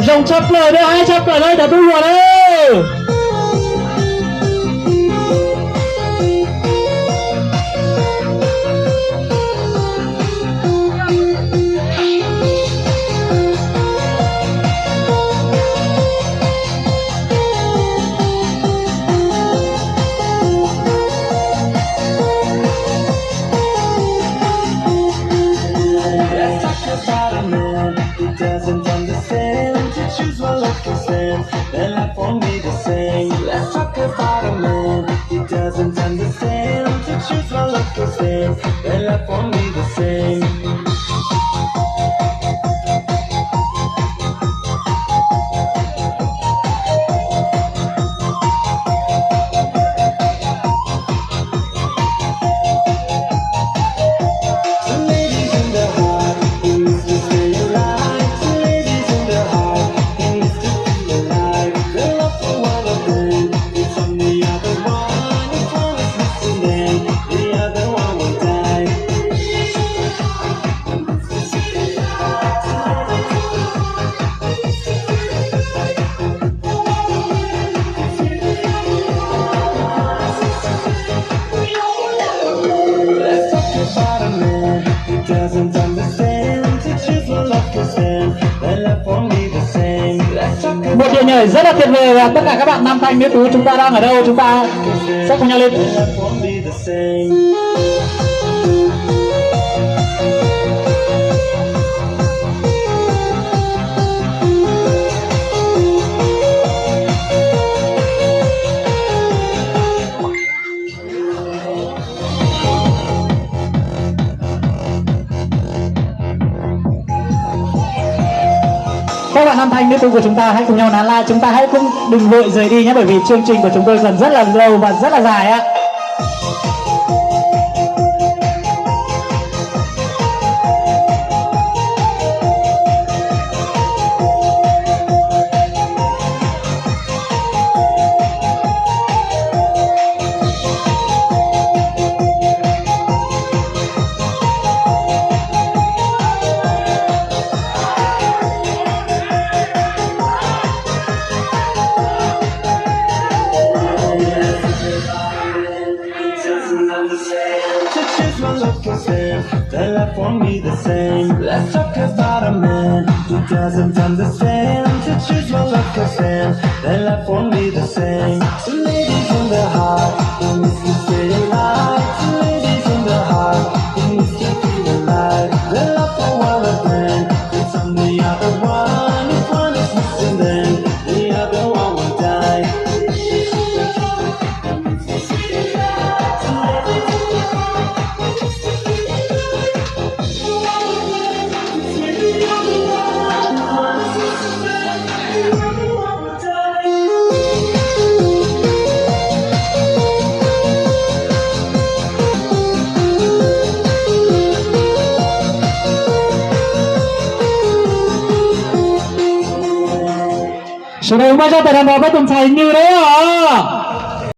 Dòng chập lời đây, 200 lời đây, đã tôi vừa đây. Doesn't understand to choose one life instead. Then life won't be the same. Let's talk about a man. He doesn't understand to choose one life instead. Then life won't be the same. Doesn't understand to choose one life instead. Then life won't be the same. Let's talk about Một điệu nhảy rất là tuyệt vời và tất cả các bạn nam thanh nữ tú chúng ta đang ở đâu, chúng ta sẽ cùng nhau lên. life won't be the same. Các bạn nam thanh nữ tú của chúng ta hãy cùng nhau nán lại, chúng ta hãy cũng đừng vội rời đi nhé, bởi vì chương trình của chúng tôi còn rất là lâu và rất là dài ạ. To choose one life instead, then life won't be the same. Let's talk about a man who doesn't understand. To choose one life instead, then life won't be the same. So ladies in the heart, who needs to stay alive? So ladies in the heart, who needs to feel alive? The love for one of them, it's on the other one. If one is missing, then the other one will die. Sau đây chúng ta cho tài đàn bò với tuần thành như đấy hả?